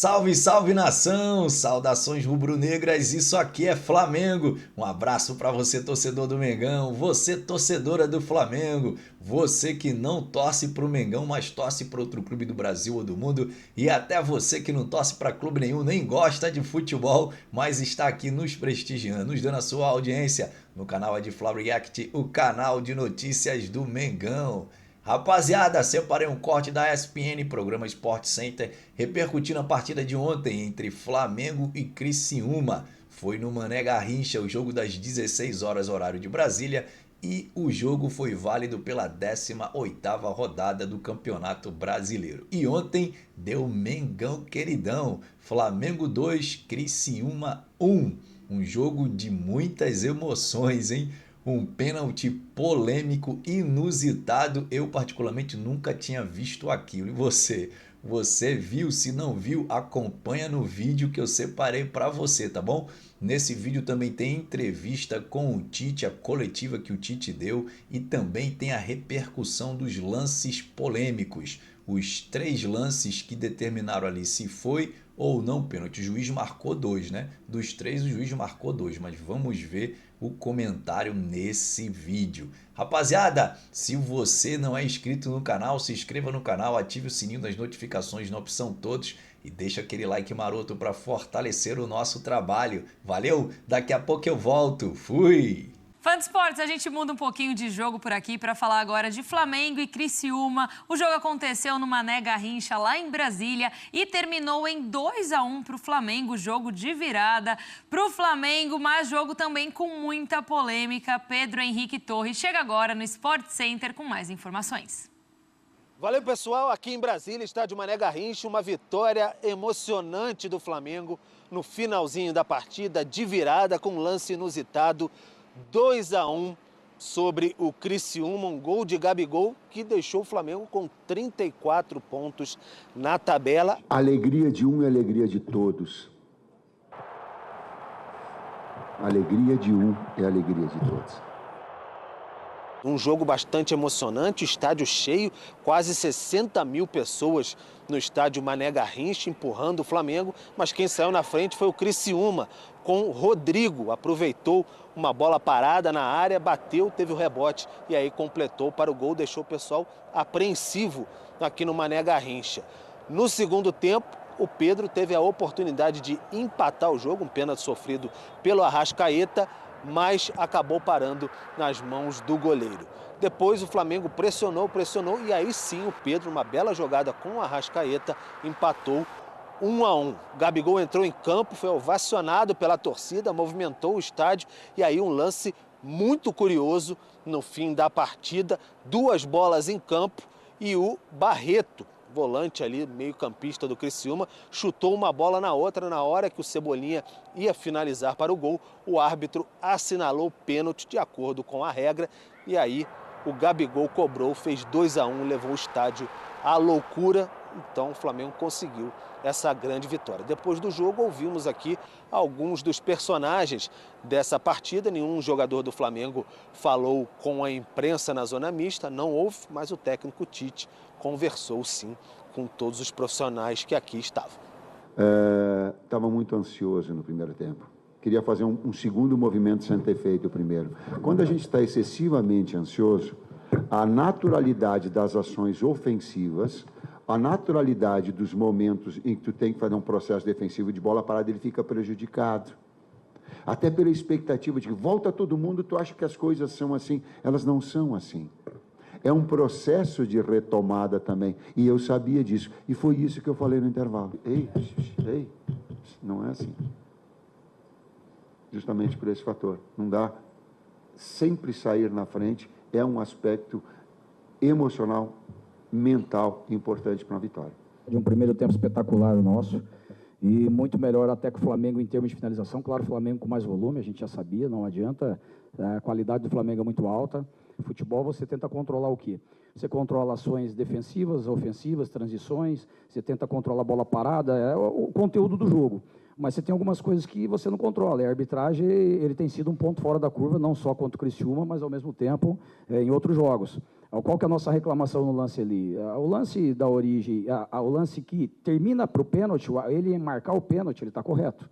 Salve, salve nação! Saudações rubro-negras, isso aqui é Flamengo. Um abraço para você, torcedor do Mengão, você, torcedora do Flamengo, você que não torce pro Mengão, mas torce para outro clube do Brasil ou do mundo, e até você que não torce para clube nenhum, nem gosta de futebol, mas está aqui nos prestigiando, nos dando a sua audiência no canal de Fla React, o canal de notícias do Mengão. Rapaziada, separei um corte da ESPN, programa Sport Center, repercutindo a partida de ontem entre Flamengo e Criciúma. Foi no Mané Garrincha, o jogo das 16 horas, horário de Brasília, e o jogo foi válido pela 18ª rodada do Campeonato Brasileiro. E ontem deu Mengão queridão, Flamengo 2, Criciúma 1. Um jogo de muitas emoções, hein? Um pênalti polêmico, inusitado. Eu particularmente nunca tinha visto aquilo. E você? Você viu? Se não viu, acompanha no vídeo que eu separei para você, tá bom? Nesse vídeo também tem entrevista com o Tite, a coletiva que o Tite deu, e também tem a repercussão dos lances polêmicos. Os 3 lances que determinaram ali se foi ou não pênalti. O juiz marcou 2, né? Dos 3 o juiz marcou 2, mas vamos ver o comentário nesse vídeo. Rapaziada, se você não é inscrito no canal, se inscreva no canal, ative o sininho das notificações na opção todos e deixa aquele like maroto para fortalecer o nosso trabalho. Valeu? Daqui a pouco eu volto. Fui! Fã de esportes, a gente muda um pouquinho de jogo por aqui para falar agora de Flamengo e Criciúma. O jogo aconteceu no Mané Garrincha, lá em Brasília, e terminou em 2-1 para o Flamengo, jogo de virada para o Flamengo, mas jogo também com muita polêmica. Pedro Henrique Torres chega agora no Sport Center com mais informações. Valeu, pessoal. Aqui em Brasília, estádio Mané Garrincha, uma vitória emocionante do Flamengo no finalzinho da partida, de virada, com um lance inusitado. 2-1 sobre o Criciúma, um gol de Gabigol que deixou o Flamengo com 34 pontos na tabela. A alegria de um é a alegria de todos. A alegria de um é a alegria de todos. Um jogo bastante emocionante, estádio cheio, quase 60 mil pessoas no estádio Mané Garrincha empurrando o Flamengo, mas quem saiu na frente foi o Criciúma, com o Rodrigo, aproveitou uma bola parada na área, bateu, teve o rebote e aí completou para o gol, deixou o pessoal apreensivo aqui no Mané Garrincha. No segundo tempo, o Pedro teve a oportunidade de empatar o jogo, um pênalti sofrido pelo Arrascaeta, mas acabou parando nas mãos do goleiro. Depois o Flamengo pressionou e aí sim o Pedro, uma bela jogada com o Arrascaeta, empatou 1-1. Gabigol entrou em campo, foi ovacionado pela torcida, movimentou o estádio e aí um lance muito curioso no fim da partida, 2 bolas em campo e o Barreto, volante ali, meio-campista do Criciúma, chutou uma bola na outra. Na hora que o Cebolinha ia finalizar para o gol, o árbitro assinalou o pênalti de acordo com a regra e aí o Gabigol cobrou, fez 2-1, levou o estádio à loucura. Então o Flamengo conseguiu essa grande vitória. Depois do jogo ouvimos aqui alguns dos personagens dessa partida. Nenhum jogador do Flamengo falou com a imprensa na zona mista, não houve, mas o técnico Tite conversou sim com todos os profissionais que aqui estavam. Estava muito ansioso no primeiro tempo. Queria fazer um segundo movimento sem ter feito o primeiro. Quando a gente está excessivamente ansioso, a naturalidade das ações ofensivas, a naturalidade dos momentos em que tu tem que fazer um processo defensivo de bola parada, ele fica prejudicado. Até pela expectativa de que volta todo mundo, tu acha que as coisas são assim. Elas não são assim. É um processo de retomada também. E eu sabia disso. E foi isso que eu falei no intervalo. Ei, não é assim. Justamente por esse fator. Não dá sempre sair na frente. É um aspecto emocional, mental importante para uma vitória. De um primeiro tempo espetacular o nosso e muito melhor até que o Flamengo em termos de finalização. Claro, o Flamengo com mais volume, a gente já sabia, não adianta. A qualidade do Flamengo é muito alta. Futebol você tenta controlar o quê? Você controla ações defensivas, ofensivas, transições, você tenta controlar a bola parada, é o conteúdo do jogo. Mas você tem algumas coisas que você não controla. E a arbitragem ele tem sido um ponto fora da curva, não só contra o Criciúma, mas ao mesmo tempo em outros jogos. Qual que é a nossa reclamação no lance ali? O lance da origem, o lance que termina para o pênalti, ele marcar o pênalti, ele está correto.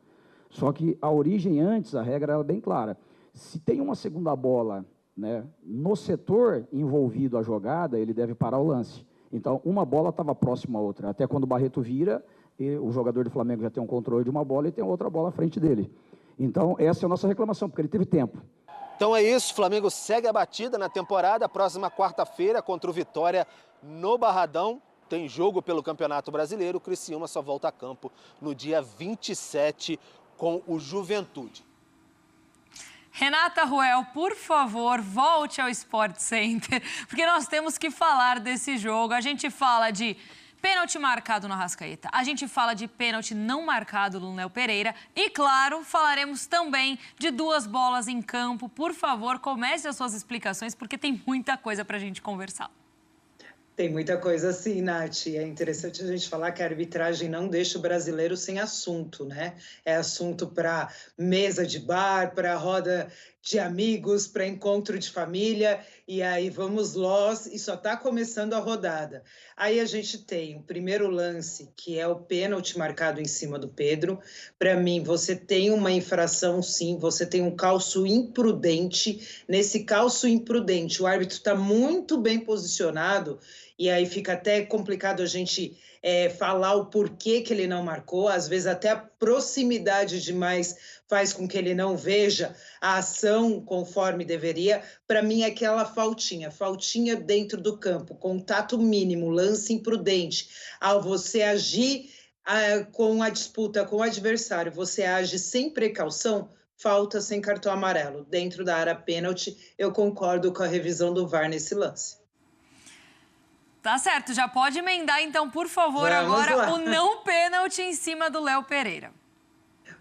Só que a origem antes, a regra era bem clara. Se tem uma segunda bola, né, no setor envolvido a jogada, ele deve parar o lance. Então, uma bola estava próxima à outra. Até quando o Barreto vira, o jogador do Flamengo já tem um controle de uma bola e tem outra bola à frente dele. Então, essa é a nossa reclamação, porque ele teve tempo. Então é isso, o Flamengo segue a batida na temporada. Próxima quarta-feira, contra o Vitória no Barradão, tem jogo pelo Campeonato Brasileiro. O Criciúma só volta a campo no dia 27 com o Juventude. Renata Ruel, por favor, volte ao Sport Center, porque nós temos que falar desse jogo. A gente fala de pênalti marcado no Arrascaeta, a gente fala de pênalti não marcado no Léo Pereira e, claro, falaremos também de 2 bolas em campo. Por favor, comece as suas explicações, porque tem muita coisa para a gente conversar. Tem muita coisa sim, Nath. É interessante a gente falar que a arbitragem não deixa o brasileiro sem assunto, né? É assunto para mesa de bar, para roda de amigos, para encontro de família, e aí vamos nós, e só está começando a rodada. Aí a gente tem o primeiro lance, que é o pênalti marcado em cima do Pedro. Para mim, você tem uma infração, sim, você tem um calço imprudente. Nesse calço imprudente, o árbitro está muito bem posicionado, e aí fica até complicado a gente falar o porquê que ele não marcou. Às vezes até a proximidade demais faz com que ele não veja a ação conforme deveria. Para mim, é aquela faltinha dentro do campo, contato mínimo, lance imprudente. Ao você agir com a disputa com o adversário, você age sem precaução, falta sem cartão amarelo. Dentro da área pênalti, eu concordo com a revisão do VAR nesse lance. Tá certo, já pode emendar então, por favor, agora o não pênalti em cima do Léo Pereira.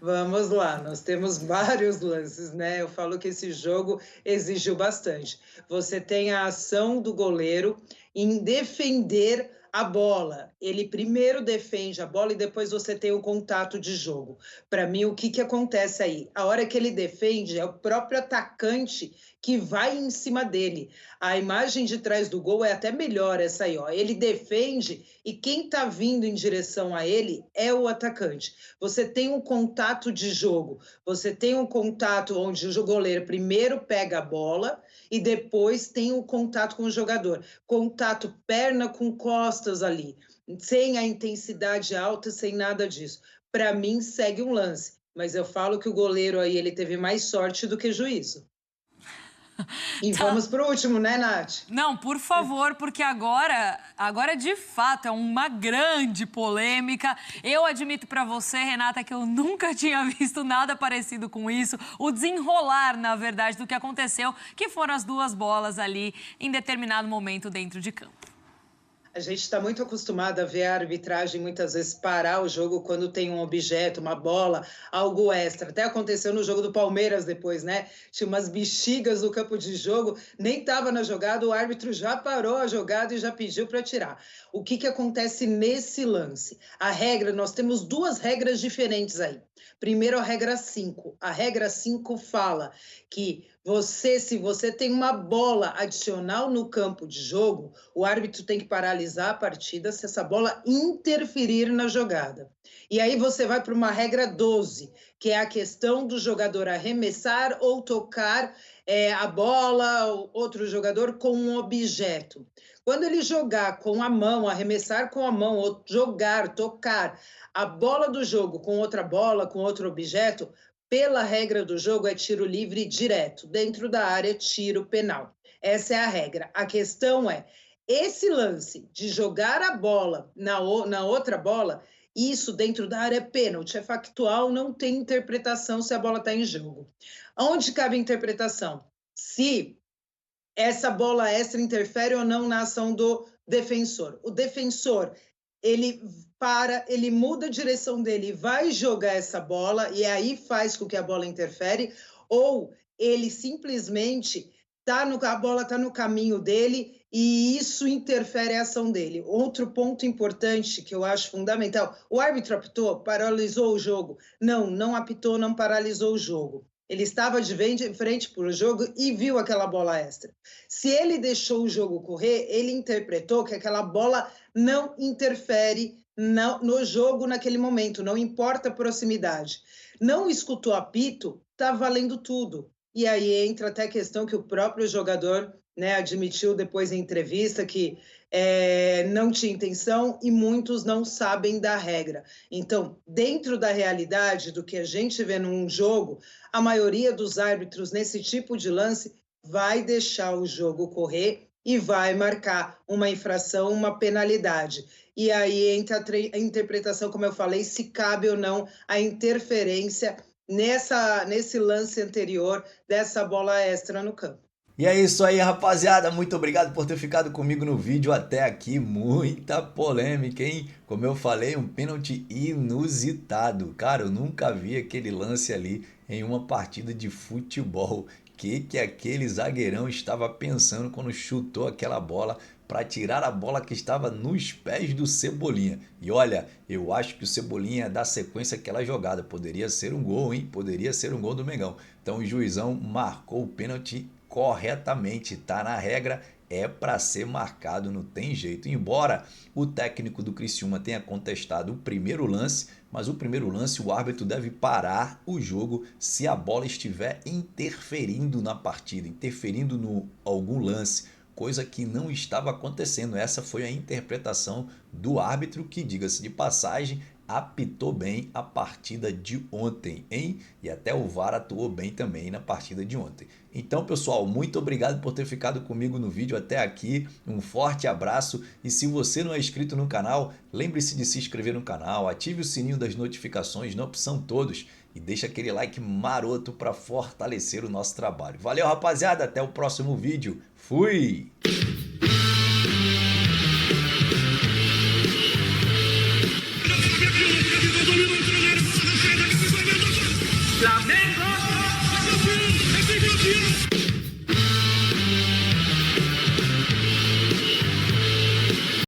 Vamos lá, nós temos vários lances, né? Eu falo que esse jogo exigiu bastante. Você tem a ação do goleiro em defender a bola. Ele primeiro defende a bola e depois você tem o contato de jogo. Para mim, o que acontece aí? A hora que ele defende, é o próprio atacante que vai em cima dele. A imagem de trás do gol é até melhor essa aí, ó. Ele defende e quem está vindo em direção a ele é o atacante. Você tem um contato de jogo, você tem um contato onde o goleiro primeiro pega a bola e depois tem o contato com o jogador. Contato perna com costas ali, sem a intensidade alta, sem nada disso. Para mim, segue um lance. Mas eu falo que o goleiro aí, ele teve mais sorte do que juízo. E vamos para o último, né, Nath? Não, por favor, porque agora de fato é uma grande polêmica. Eu admito para você, Renata, que eu nunca tinha visto nada parecido com isso. O desenrolar, na verdade, do que aconteceu, que foram as 2 bolas ali em determinado momento dentro de campo. A gente está muito acostumado a ver a arbitragem muitas vezes parar o jogo quando tem um objeto, uma bola, algo extra. Até aconteceu no jogo do Palmeiras depois, né? Tinha umas bexigas no campo de jogo, nem estava na jogada, o árbitro já parou a jogada e já pediu para tirar. O que acontece nesse lance? A regra, nós temos 2 regras diferentes aí. Primeiro, a regra 5. A regra 5 fala que se você tem uma bola adicional no campo de jogo, o árbitro tem que paralisar a partida se essa bola interferir na jogada. E aí você vai para uma regra 12, que é a questão do jogador arremessar ou tocar a bola, outro jogador com um objeto. Quando ele jogar com a mão, arremessar com a mão, ou jogar, tocar a bola do jogo com outra bola, com outro objeto, pela regra do jogo é tiro livre direto. Dentro da área, tiro penal. Essa é a regra. A questão é, esse lance de jogar a bola na outra bola, isso dentro da área é pênalti, é factual, não tem interpretação se a bola está em jogo. Onde cabe a interpretação? Se essa bola extra interfere ou não na ação do defensor. O defensor, ele muda a direção dele, vai jogar essa bola e aí faz com que a bola interfere, ou ele simplesmente a bola está no caminho dele e isso interfere a ação dele. Outro ponto importante que eu acho fundamental, o árbitro apitou, paralisou o jogo? Não apitou, não paralisou o jogo. Ele estava de frente para o jogo e viu aquela bola extra. Se ele deixou o jogo correr, ele interpretou que aquela bola não interfere no jogo naquele momento, não importa a proximidade. Não escutou apito, está valendo tudo. E aí entra até a questão que o próprio jogador, né, admitiu depois em entrevista que não tinha intenção e muitos não sabem da regra. Então, dentro da realidade do que a gente vê num jogo, a maioria dos árbitros nesse tipo de lance vai deixar o jogo correr e vai marcar uma infração, uma penalidade. E aí entra a interpretação, como eu falei, se cabe ou não a interferência nesse lance anterior dessa bola extra no campo. E é isso aí, rapaziada. Muito obrigado por ter ficado comigo no vídeo até aqui. Muita polêmica, hein? Como eu falei, um pênalti inusitado. Cara, eu nunca vi aquele lance ali em uma partida de futebol. Que aquele zagueirão estava pensando quando chutou aquela bola para tirar a bola que estava nos pés do Cebolinha. E olha, eu acho que o Cebolinha ia dar sequência àquela jogada. Poderia ser um gol, hein? Poderia ser um gol do Mengão. Então o juizão marcou o pênalti corretamente, tá na regra, é para ser marcado, não tem jeito. Embora o técnico do Criciúma tenha contestado o primeiro lance, mas o primeiro lance o árbitro deve parar o jogo se a bola estiver interferindo na partida, interferindo no algum lance, coisa que não estava acontecendo. Essa foi a interpretação do árbitro que, diga-se de passagem, apitou bem a partida de ontem, hein? E até o VAR atuou bem também na partida de ontem. Então, pessoal, muito obrigado por ter ficado comigo no vídeo até aqui. Um forte abraço e se você não é inscrito no canal, lembre-se de se inscrever no canal, ative o sininho das notificações na opção todos e deixa aquele like maroto para fortalecer o nosso trabalho. Valeu, rapaziada, até o próximo vídeo. Fui!